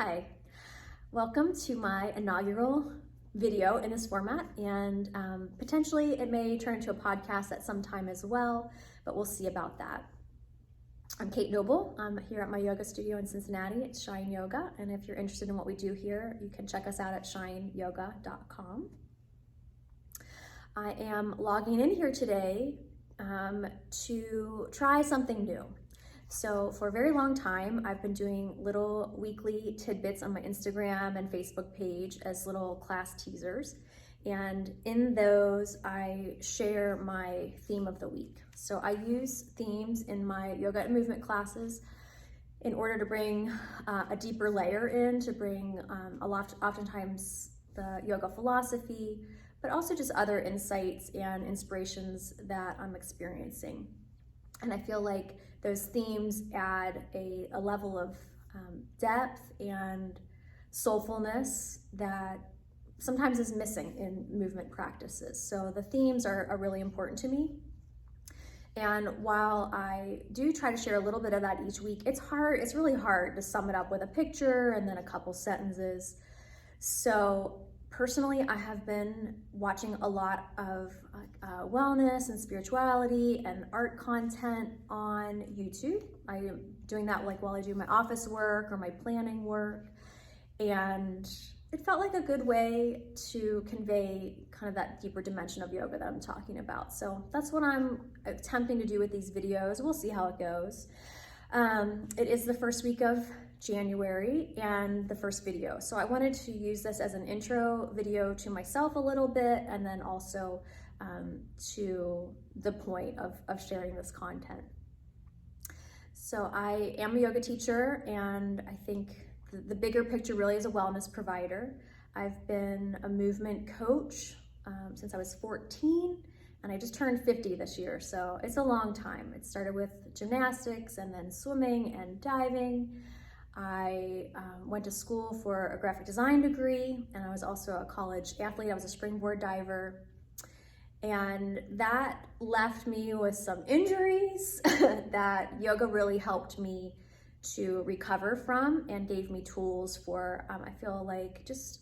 Hi, welcome to my inaugural video in this format, and potentially it may turn into a podcast at some time as well, but we'll see about that. I'm Kate Noble. I'm here at my yoga studio in Cincinnati. It's Shine Yoga, and if you're interested in what we do here, you can check us out at shineyoga.com. I am logging in here today to try something new. So for a very long time, I've been doing little weekly tidbits on my Instagram and Facebook page as little class teasers. And in those, I share my theme of the week. So I use themes in my yoga and movement classes in order to bring a deeper layer in, to bring oftentimes the yoga philosophy, but also just other insights and inspirations that I'm experiencing. And I feel like those themes add a level of depth and soulfulness that sometimes is missing in movement practices. So the themes are really important to me. And while I do try to share a little bit of that each week, it's really hard to sum it up with a picture and then a couple sentences. So personally, I have been watching a lot of wellness and spirituality and art content on YouTube. I am doing that while I do my office work or my planning work. And it felt like a good way to convey kind of that deeper dimension of yoga that I'm talking about. So that's what I'm attempting to do with these videos. We'll see how it goes. It is the first week of January and the first video. So I wanted to use this as an intro video to myself a little bit, and then also to the point of sharing this content. So I am a yoga teacher, and I think the bigger picture really is a wellness provider. I've been a movement coach since I was 14, and I just turned 50 this year, so it's a long time. It started with gymnastics and then swimming and diving. I went to school for a graphic design degree, and I was also a college athlete. I was a springboard diver, and that left me with some injuries that yoga really helped me to recover from and gave me tools for, I feel like, just,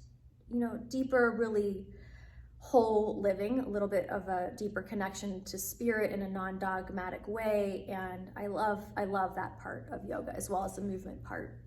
deeper, really whole living, a little bit of a deeper connection to spirit in a non-dogmatic way. And I love that part of yoga as well as the movement part.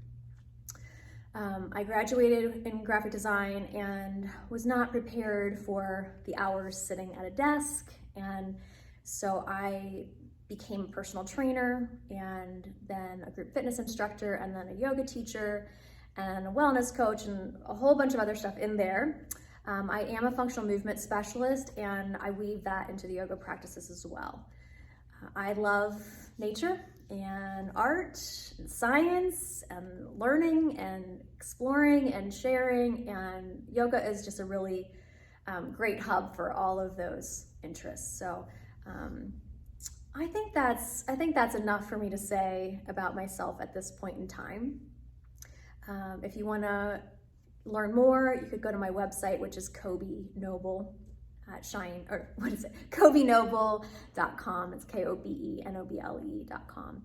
I graduated in graphic design and was not prepared for the hours sitting at a desk. And so I became a personal trainer, and then a group fitness instructor, and then a yoga teacher and a wellness coach, and a whole bunch of other stuff in there. I am a functional movement specialist, and I weave that into the yoga practices as well. I love nature and art and science and learning and exploring and sharing, and yoga is just a really great hub for all of those interests. So I think that's enough for me to say about myself at this point in time. If you want to learn more, you could go to my website, which is Kobe Noble at KobeNoble.com. It's KobeNoble.com.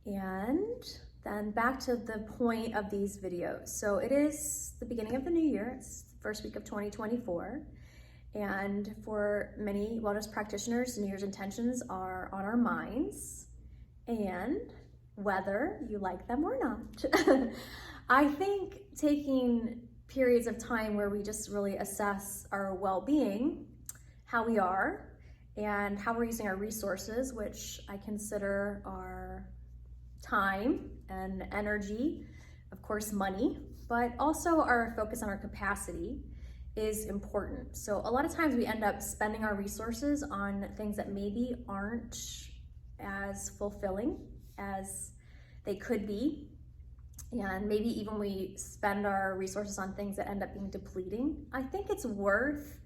And then back to the point of these videos. So it is the beginning of the new year. It's the first week of 2024. And for many wellness practitioners, New Year's intentions are on our minds, and whether you like them or not. I think taking periods of time where we just really assess our well-being, how we are, and how we're using our resources, which I consider our time and energy, of course money, but also our focus on our capacity, is important. So a lot of times we end up spending our resources on things that maybe aren't as fulfilling as they could be. And maybe even we spend our resources on things that end up being depleting. I think it's worth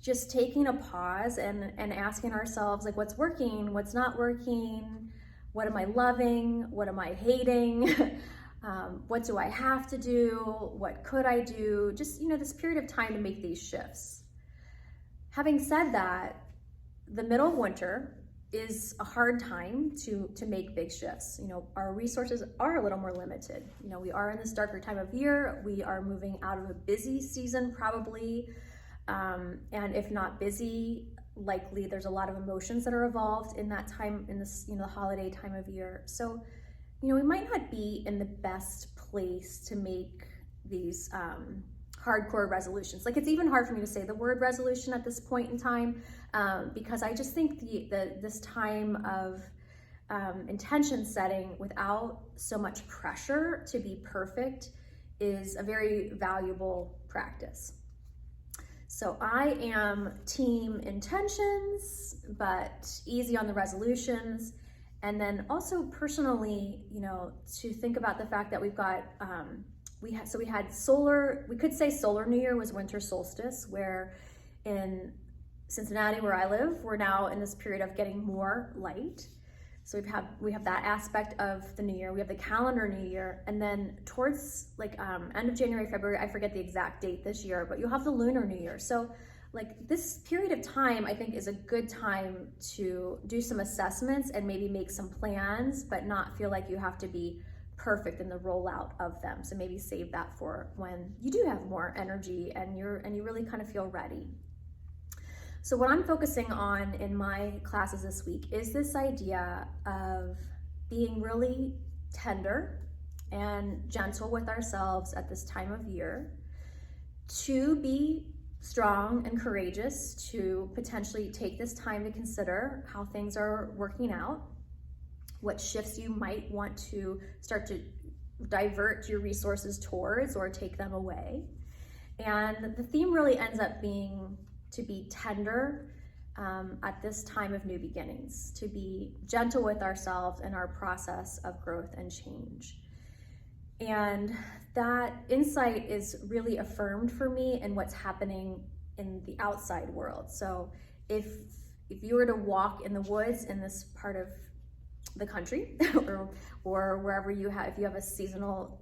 just taking a pause and asking ourselves, what's working, what's not working, what am I loving, what am I hating? What do I have to do? What could I do? Just, this period of time to make these shifts. Having said that, the middle of winter is a hard time to make big shifts. You know, our resources are a little more limited. You know, we are in this darker time of year. We are moving out of a busy season probably. And if not busy, likely there's a lot of emotions that are involved in that time, in this, you know, the holiday time of year. So, you know, we might not be in the best place to make these hardcore resolutions. Like, it's even hard for me to say the word resolution at this point in time, because I just think this time of intention setting without so much pressure to be perfect is a very valuable practice. So I am team intentions, but easy on the resolutions. And then also personally, you know, to think about the fact that we've got, we had solar, we could say solar New Year was winter solstice, where in Cincinnati, where I live, we're now in this period of getting more light. So we have that aspect of the new year. We have the calendar new year, and then towards like end of January, February, I forget the exact date this year, but you'll have the lunar new year. So like this period of time, I think, is a good time to do some assessments and maybe make some plans, but not feel like you have to be perfect in the rollout of them. So maybe save that for when you do have more energy and you really kind of feel ready. So what I'm focusing on in my classes this week is this idea of being really tender and gentle with ourselves at this time of year, to be strong and courageous, to potentially take this time to consider how things are working out, what shifts you might want to start to divert your resources towards or take them away. And the theme really ends up being to be tender at this time of new beginnings, to be gentle with ourselves in our process of growth and change. And that insight is really affirmed for me in what's happening in the outside world. So if you were to walk in the woods in this part of the country or wherever you have, if you have a seasonal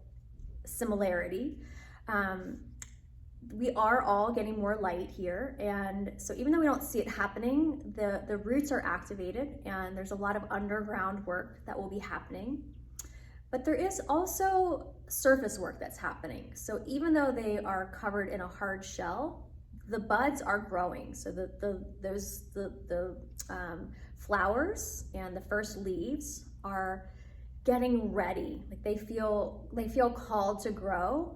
similarity, we are all getting more light here. And so even though we don't see it happening, the roots are activated and there's a lot of underground work that will be happening. But there is also surface work that's happening. So even though they are covered in a hard shell, the buds are growing. So the flowers and the first leaves are getting ready. Like they feel called to grow.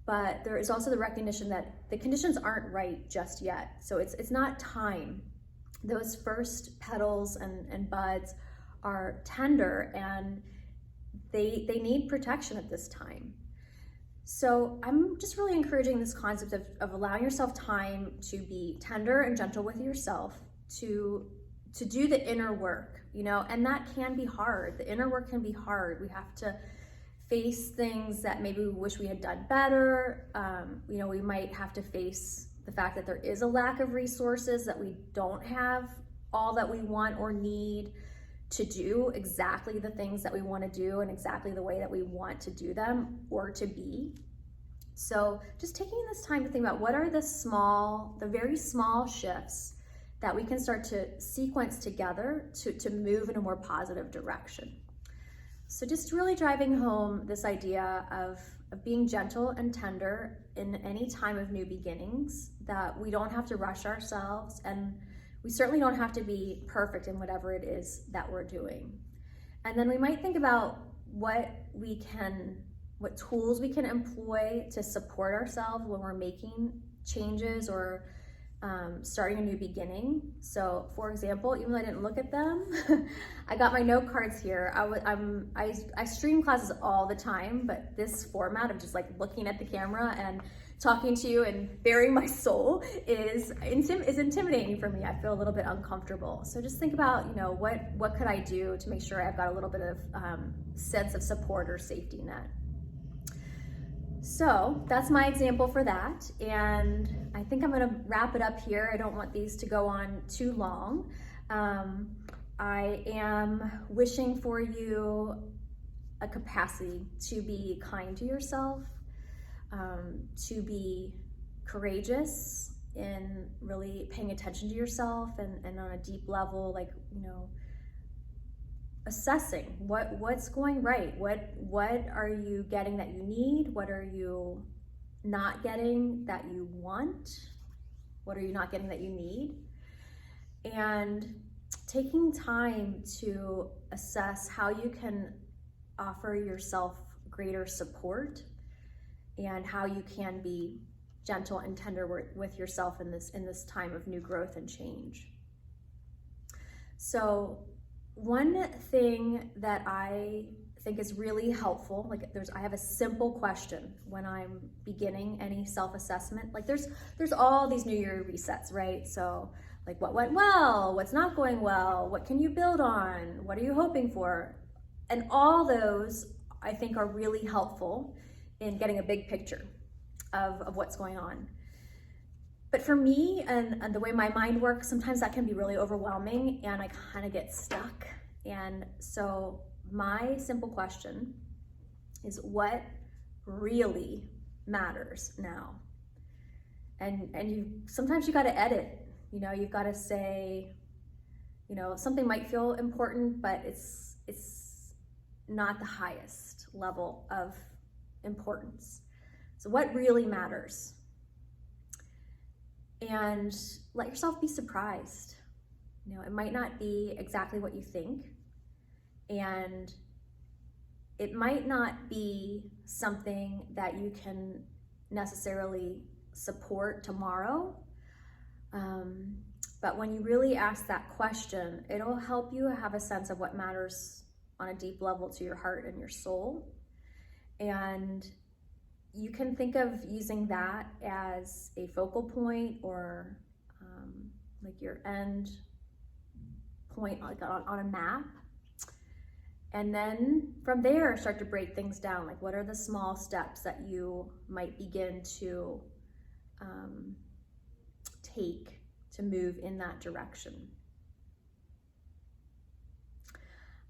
But there is also the recognition that the conditions aren't right just yet. So it's not time. Those first petals and buds are tender and they need protection at this time. So I'm just really encouraging this concept of allowing yourself time to be tender and gentle with yourself, to do the inner work, you know, and that can be hard. The inner work can be hard. We have to face things that maybe we wish we had done better. You know, we might have to face the fact that there is a lack of resources, that we don't have all that we want or need to do exactly the things that we want to do and exactly the way that we want to do them or to be. So just taking this time to think about what are the very small shifts that we can start to sequence together to move in a more positive direction. So just really driving home this idea of being gentle and tender in any time of new beginnings, that we don't have to rush ourselves, and we certainly don't have to be perfect in whatever it is that we're doing. And then we might think about what tools we can employ to support ourselves when we're making changes or starting a new beginning. So for example, even though I didn't look at them, I got my note cards here. I stream classes all the time, but this format of just like looking at the camera and talking to you and bearing my soul is intimidating for me. I feel a little bit uncomfortable. So just think about, you know, what could I do to make sure I've got a little bit of sense of support or safety net. So that's my example for that. And I think I'm gonna wrap it up here. I don't want these to go on too long. I am wishing for you a capacity to be kind to yourself, to be courageous in really paying attention to yourself and on a deep level, like, you know, assessing what's going right, what are you getting that you need, what are you not getting that you want, what are you not getting that you need, and taking time to assess how you can offer yourself greater support and how you can be gentle and tender with yourself in this time of new growth and change. So one thing that I think is really helpful, like I have a simple question when I'm beginning any self-assessment. Like there's all these New Year resets, right? So like what went well, what's not going well, what can you build on, what are you hoping for? And all those I think are really helpful in getting a big picture of what's going on. But for me and the way my mind works, sometimes that can be really overwhelming and I kind of get stuck. And so my simple question is, what really matters now? And sometimes you got to edit, you've got to say, something might feel important, but it's not the highest level of importance. So what really matters? And let yourself be surprised. It might not be exactly what you think, and it might not be something that you can necessarily support tomorrow. But when you really ask that question, it'll help you have a sense of what matters on a deep level to your heart and your soul. And you can think of using that as a focal point or like your end point on a map. And then from there, start to break things down. Like what are the small steps that you might begin to take to move in that direction?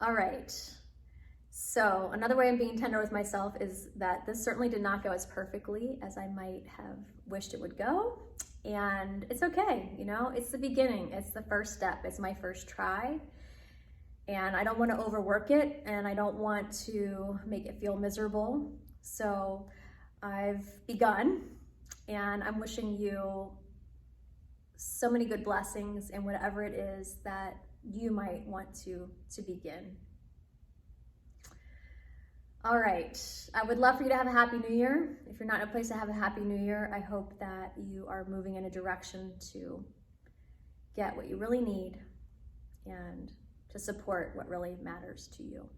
All right. So another way I'm being tender with myself is that this certainly did not go as perfectly as I might have wished it would go. And it's okay, it's the beginning, it's the first step, it's my first try. And I don't want to overwork it, and I don't want to make it feel miserable. So I've begun, and I'm wishing you so many good blessings in whatever it is that you might want to begin. All right, I would love for you to have a happy new year. If you're not in a place to have a happy new year, I hope that you are moving in a direction to get what you really need and to support what really matters to you.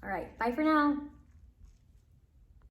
All right, bye for now.